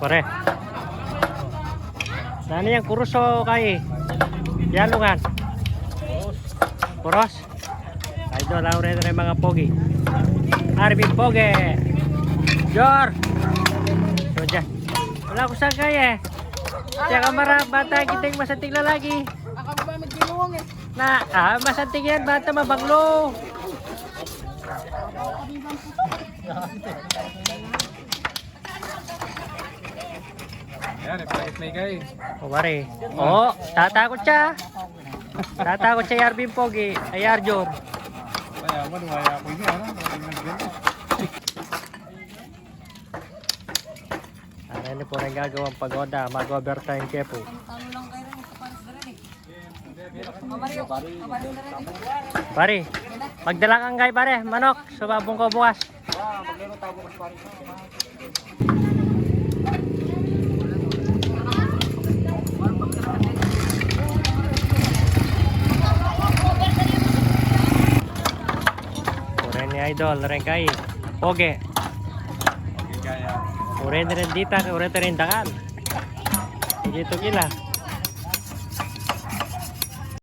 Pare. Nani yang kuruso kay? Yalungan. Puros. Idol lang rin mga pogi. Arvin Poge. Jor. So dyan. Wala ko saan kaya eh. Kaya kamara, bata kiting masanting lalaki. Ako ba magdinuwang eh. Na, masanting yan, bata mabanglo. Yan, ipakit na ikay. O pare. O, tatakot siya. Tatakot siya Arvin Poge. Ay Arjor. Kaya mo, wala ako yun. Ano po rin gagawang pagoda, mag-overtime siya po. Pare, magdala kang kay pare, manok, subabong ko bukas. Pure ni idol, rin kay Poge. Pure ni rin dita, pure rin dakan. Dito gila.